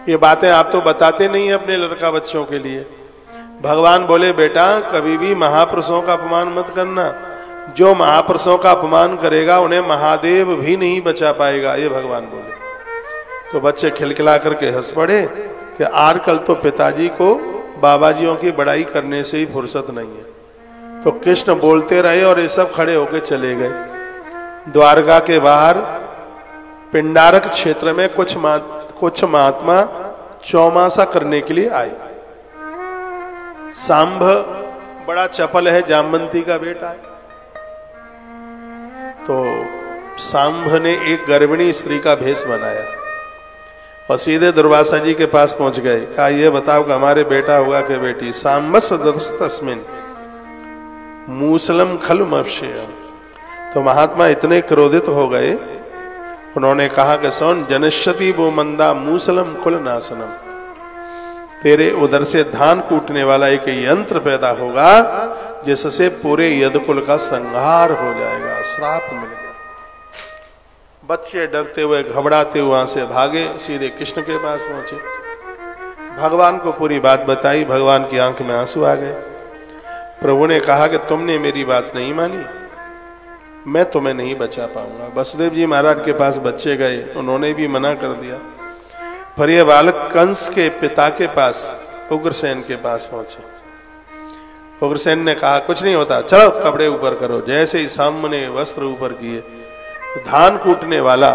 ये बातें आप तो बताते नहीं है अपने लड़का बच्चों के लिए। भगवान बोले बेटा कभी भी महापुरुषों का अपमान मत करना, जो महापुरुषों का अपमान करेगा उन्हें महादेव भी नहीं बचा पाएगा, ये भगवान बोले। तो बच्चे खिलखिला करके हंस पड़े कि आजकल तो पिताजी को बाबाजियों की बड़ाई करने से ही फुर्सत नहीं है। तो कृष्ण बोलते रहे और ये सब खड़े होकर चले गए। द्वारका के बाहर पिंडारक क्षेत्र में कुछ महात्मा चौमासा करने के लिए आए। सांभ बड़ा चपल है, जामवंती का बेटा है। तो सांभ ने एक गर्भिणी स्त्री का भेष बनाया और सीधे दुर्वासा जी के पास पहुंच गए। कहा ये बताओ कि हमारे बेटा होगा कि बेटी। सांबस तस्मिन मूसलम खलु मवश्य। तो महात्मा इतने क्रोधित हो गए, उन्होंने कहा कि सोन जनश्यति वो मंदा मूसलम कुल नाशनम, तेरे उधर से धान कूटने वाला एक यंत्र पैदा होगा जिससे पूरे यदुकुल का संहार हो जाएगा। श्राप मिल गया। बच्चे डरते हुए घबराते हुए वहां से भागे, सीधे कृष्ण के पास पहुंचे। भगवान को पूरी बात बताई। भगवान की आंख में आंसू आ गए। प्रभु ने कहा कि तुमने मेरी बात नहीं मानी, मैं तुम्हें नहीं बचा पाऊंगा। वसुदेव जी महाराज के पास बच्चे गए, उन्होंने भी मना कर दिया। पर यह बालक कंस के पिता के पास उग्रसेन के पास पहुंचे। उग्रसेन ने कहा कुछ नहीं होता, चलो कपड़े ऊपर करो। जैसे ही सामने वस्त्र ऊपर किए, धान कूटने वाला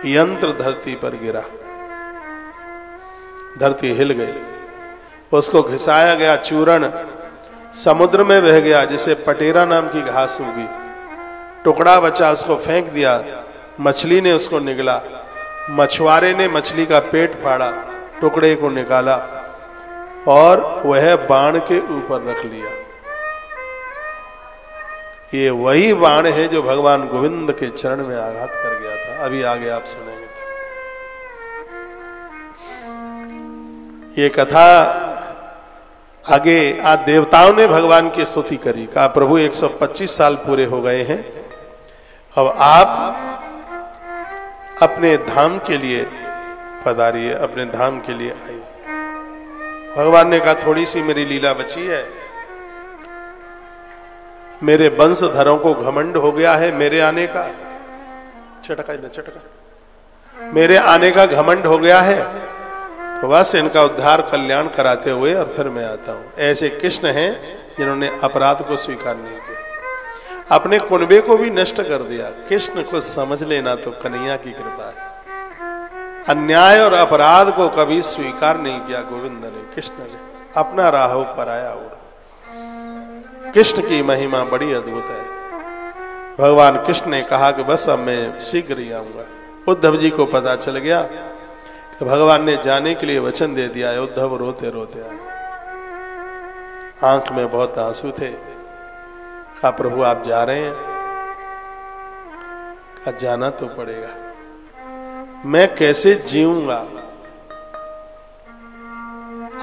यंत्र धरती पर गिरा, धरती हिल गई। उसको घिसाया गया चूर्ण समुद्र में बह गया, जिसे पटेरा नाम की घास उगी। टुकड़ा बचा, उसको फेंक दिया। मछली ने उसको निगला। मछुआरे ने मछली का पेट फाड़ा, टुकड़े को निकाला और वह बाण के ऊपर रख लिया। ये वही बाण है जो भगवान गोविंद के चरण में आघात कर गया था। अभी आगे आप सुनेंगे। ये कथा आगे आज देवताओं ने भगवान की स्तुति करी। कहा प्रभु 125 साल पूरे हो गए हैं, अब आप अपने धाम के लिए पधारिए, अपने धाम के लिए आइए। भगवान ने कहा थोड़ी सी मेरी लीला बची है। मेरे वंशधरों को घमंड हो गया है मेरे आने का। चटका मेरे आने का घमंड हो गया है, तो बस इनका उद्धार कल्याण कराते हुए और फिर मैं आता हूं। ऐसे कृष्ण हैं जिन्होंने अपराध को स्वीकार नहीं किया, अपने कुनबे को भी नष्ट कर दिया। कृष्ण को समझ लेना तो कन्हैया की कृपा है। अन्याय और अपराध को कभी स्वीकार नहीं किया गोविंद ने, कृष्ण ने। अपना राहो पराया हो। कृष्ण की महिमा बड़ी अद्भुत है। भगवान कृष्ण ने कहा कि बस अब मैं शीघ्र ही आऊंगा। उद्धव जी को पता चल गया कि भगवान ने जाने के लिए वचन दे दिया है। उद्धव रोते रोते आए, आंख में बहुत आंसू थे। कहा प्रभु आप जा रहे हैं? कहा जाना तो पड़ेगा, मैं कैसे जीऊंगा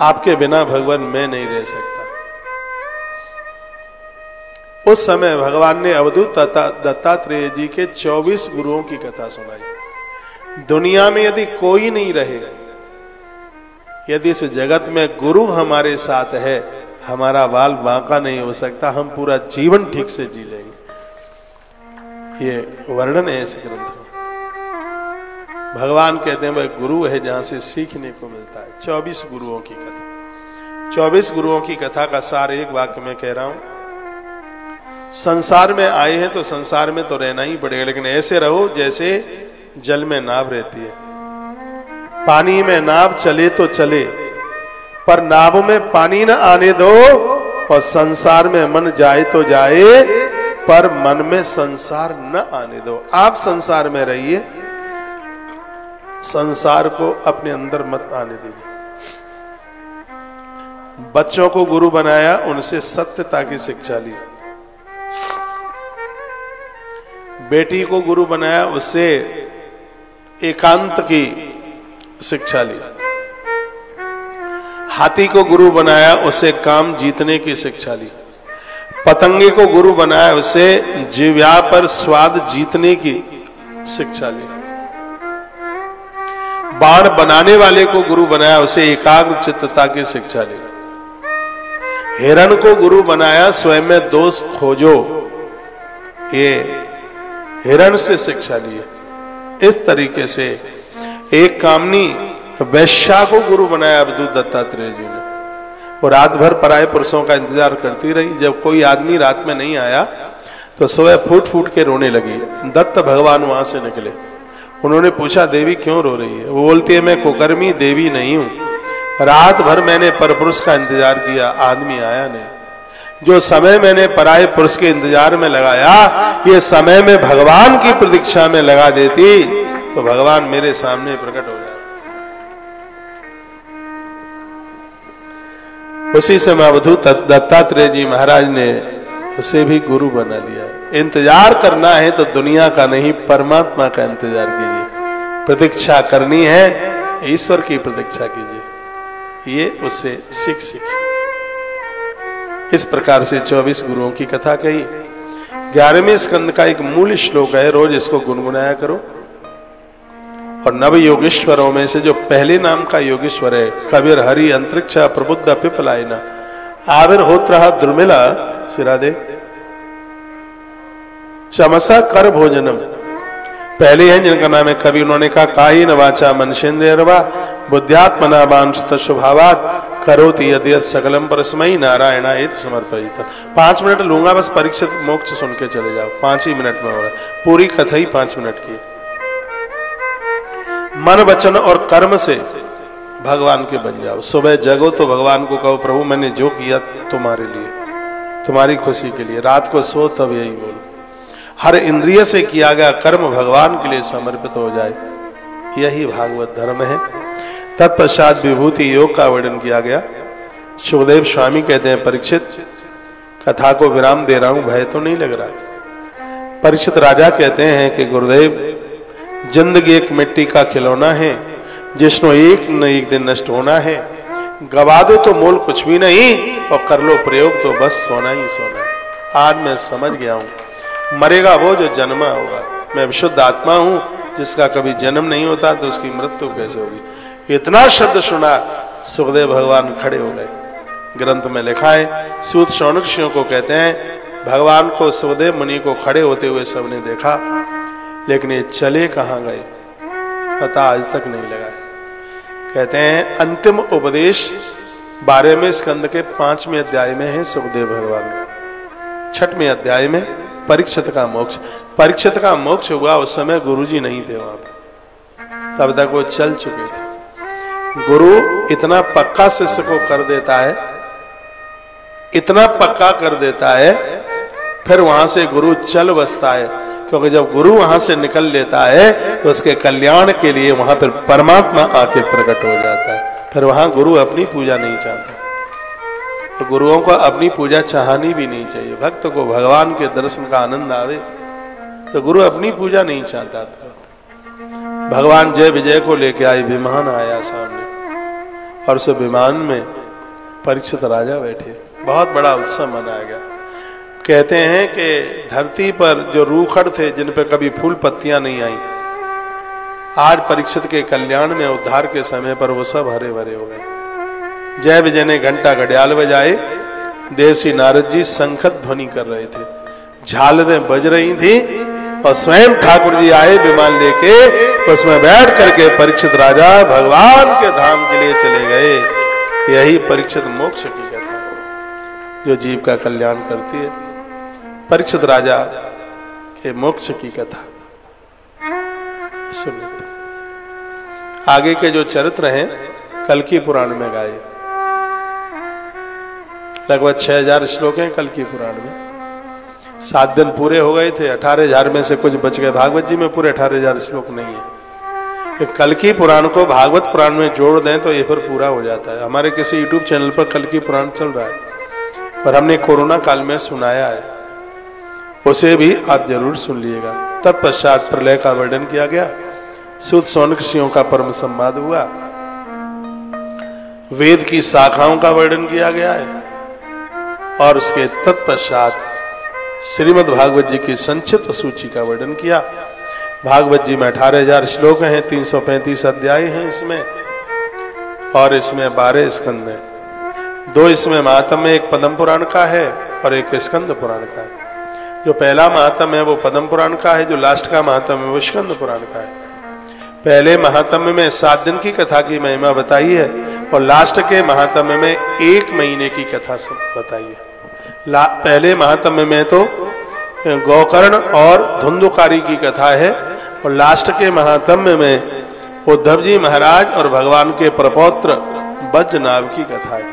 आपके बिना भगवान, मैं नहीं रह सकता। उस समय भगवान ने अवधूत दत्तात्रेय जी के 24 गुरुओं की कथा सुनाई। दुनिया में यदि कोई नहीं रहे, यदि इस जगत में गुरु हमारे साथ है, हमारा बाल बांका नहीं हो सकता, हम पूरा जीवन ठीक से जी लेंगे। ये वर्णन है इस ग्रंथ में। भगवान कहते हैं भाई गुरु है जहां से सीखने को मिलता है। 24 गुरुओं की कथा, 24 गुरुओं की कथा का सार एक वाक्य में कह रहा हूं। संसार में आए हैं तो संसार में तो रहना ही पड़ेगा, लेकिन ऐसे रहो जैसे जल में नाव रहती है। पानी में नाव चले तो चले, पर नाव में पानी न आने दो। और संसार में मन जाए तो जाए, पर मन में संसार न आने दो। आप संसार में रहिए, संसार को अपने अंदर मत आने दीजिए। बच्चों को गुरु बनाया, उनसे सत्यता की शिक्षा ली। बेटी को गुरु बनाया, उससे एकांत की शिक्षा ली। हाथी को गुरु बनाया, उससे काम जीतने की शिक्षा ली। पतंगे को गुरु बनाया, उससे जीव्या पर स्वाद जीतने की शिक्षा ली। बाण बनाने वाले को गुरु बनाया, उसे एकाग्र चित्तता की शिक्षा ली। हिरण को गुरु बनाया, स्वयं में दोष खोजो, ये हिरण से शिक्षा ली। इस तरीके से एक कामनी वैश्या को गुरु बनाया अवधूत दत्तात्रेय जी ने। वो रात भर पराये पुरुषों का इंतजार करती रही। जब कोई आदमी रात में नहीं आया तो सुबह फूट फूट के रोने लगी। दत्त भगवान वहां से निकले। उन्होंने पूछा, देवी क्यों रो रही है? वो बोलती है, मैं कुकर्मी देवी नहीं हूं, रात भर मैंने परपुरुष का इंतजार किया, आदमी आया नहीं। जो समय मैंने पराये पुरुष के इंतजार में लगाया, ये समय में भगवान की प्रतीक्षा में लगा देती तो भगवान मेरे सामने प्रकट हो जाते। उसी समय अवधूत दत्तात्रेय जी महाराज ने उसे भी गुरु बना लिया। इंतजार करना है तो दुनिया का नहीं, परमात्मा का इंतजार कीजिए। प्रतीक्षा करनी है, ईश्वर की प्रतीक्षा कीजिए। ये उससे सीख। इस प्रकार से 24 गुरुओं की कथा कही। 11वें स्कंद का एक मूल श्लोक है, रोज इसको गुनगुनाया करो। और नव योगेश्वरों में से जो पहले नाम का योगेश्वर है, कबीर हरि अंतरिक्ष प्रबुद्ध पिपलायना आविर्होत्र दुर्मिला शिरादे चमसा कर भोजनम। पहले हैं जिनका नाम है कवि, उन्होंने कहा, कायेन वाचा मनसेन्द्रियर्वा बुद्ध्यात्मना वांछित स्वभावात् करोति यद्यत् सकलम परस्मै नारायणाय समर्पयित। 5 मिनट लूंगा बस, परीक्षित मोक्ष सुन के चले जाओ। 5 ही मिनट में हो रहा है, पूरी कथा ही 5 मिनट की। मन वचन और कर्म से भगवान के बन जाओ। सुबह जगो तो भगवान को कहो, प्रभु मैंने जो किया तुम्हारे लिए, तुम्हारी खुशी के लिए। रात को सो तब यही बोलो। हर इंद्रिय से किया गया कर्म भगवान के लिए समर्पित हो जाए, यही भागवत धर्म है। तत्पश्चात विभूति योग का वर्णन किया गया। सुखदेव स्वामी कहते हैं, परीक्षित कथा को विराम दे रहा हूं, भय तो नहीं लग रहा। परीक्षित राजा कहते हैं कि गुरुदेव, जिंदगी एक मिट्टी का खिलौना है जिसमें एक न एक दिन नष्ट होना है। गवा दो तो मोल कुछ भी नहीं, और कर लो प्रयोग तो बस सोना ही सोना है। आज मैं समझ गया हूं, मरेगा वो जो जन्मा होगा। मैं विशुद्ध आत्मा हूं, जिसका कभी जन्म नहीं होता तो उसकी मृत्यु कैसे होगी। इतना शब्द सुना, सुखदेव भगवान खड़े हो गए। ग्रंथ में लिखा है, सूत शौनक ऋषियों को कहते हैं, भगवान को सुखदेव मुनि को खड़े होते हुए सबने देखा, लेकिन ये चले कहां गए पता आज तक नहीं लगा। कहते हैं अंतिम उपदेश 12वें स्कंद के 5वें अध्याय में है सुखदेव भगवान का। 6वें अध्याय में परीक्षित का मोक्ष। परीक्षित का मोक्ष हुआ उस समय गुरुजी नहीं थे वहां पर, तब तक वो चल चुके थे। गुरु इतना पक्का शिष्य को कर देता है, इतना पक्का कर देता है, फिर वहां से गुरु चल बसता है। क्योंकि जब गुरु वहां से निकल लेता है तो उसके कल्याण के लिए वहां पर परमात्मा आके प्रकट हो जाता है। फिर वहां गुरु अपनी पूजा नहीं चाहता। तो गुरुओं को अपनी पूजा चाहनी भी नहीं चाहिए। भक्त को भगवान के दर्शन का आनंद आवे तो गुरु अपनी पूजा नहीं चाहता था। भगवान जय विजय को लेके आए, विमान आया सामने, और उस विमान में परीक्षित राजा बैठे। बहुत बड़ा उत्सव मनाया गया। कहते हैं कि धरती पर जो रूखड़ थे, जिन पर कभी फूल पत्तियां नहीं आई, आज परीक्षित के कल्याण में, उद्धार के समय पर वो सब हरे भरे हो गए। जय विजय ने घंटा घड़ियाल बजाए, देवश्री नारद जी शंखत ध्वनि कर रहे थे, झालरें बज रही थी, और स्वयं ठाकुर जी आए विमान लेके, उसमें बैठ करके परीक्षित राजा भगवान के धाम के लिए चले गए। यही परीक्षित मोक्ष की कथा जो जीव का कल्याण करती है। परीक्षित राजा के मोक्ष की कथा सुनिए। आगे के जो चरित्र हैं कल्कि पुराण में गाए। लगभग 6000 श्लोक हैं कल्कि पुराण में। 7 दिन पूरे हो गए थे, 18,000 में से कुछ बच गए। भागवत जी में पूरे 18,000 श्लोक नहीं है। कल्कि पुराण को भागवत पुराण में जोड़ दें तो ये फिर पूरा हो जाता है। हमारे किसी यूट्यूब चैनल पर कल्कि पुराण चल रहा है, पर हमने कोरोना काल में सुनाया है, उसे भी आप जरूर सुन लीजिएगा। तत्पश्चात प्रलय का वर्णन किया गया। सूत शौनक ऋषियों का परम संवाद हुआ। वेद की शाखाओं का वर्णन किया गया है, और उसके तत्पश्चात श्रीमद् भागवत जी की संक्षिप्त सूची का वर्णन किया। भागवत जी में 18,000 श्लोक हैं, 335 अध्याय हैं इसमें, और इसमें 12 स्कंद हैं। 2 इसमें महात्म्य, एक पद्म पुराण का है और एक स्कंद पुराण का है। जो पहला महात्म्य है वो पद्म पुराण का है, जो लास्ट का महात्म्य है वो स्कंद पुराण का है। पहले महात्म्य में 7 दिन की कथा की महिमा बताई है और लास्ट के महात्म्य में 1 महीने की कथा बताई है। पहले महात्म्य में तो गोकर्ण और धुंधुकारी की कथा है और लास्ट के महात्म्य में उद्धव जी महाराज और भगवान के प्रपौत्र वज्रनाभ की कथा है।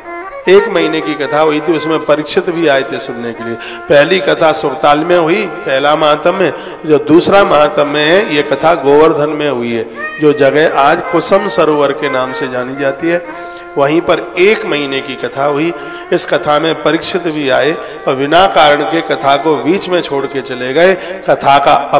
1 महीने की कथा हुई थी, उसमें परीक्षित भी आए थे सुनने के लिए। पहली कथा सुरताल में हुई, पहला महात्म्य। जो दूसरा महात्म्य है ये कथा गोवर्धन में हुई है, जो जगह आज कुसुम सरोवर के नाम से जानी जाती है। वहीं पर 1 महीने की कथा हुई। इस कथा में परीक्षित भी आए और बिना कारण के कथा को बीच में छोड़ के चले गए। कथा का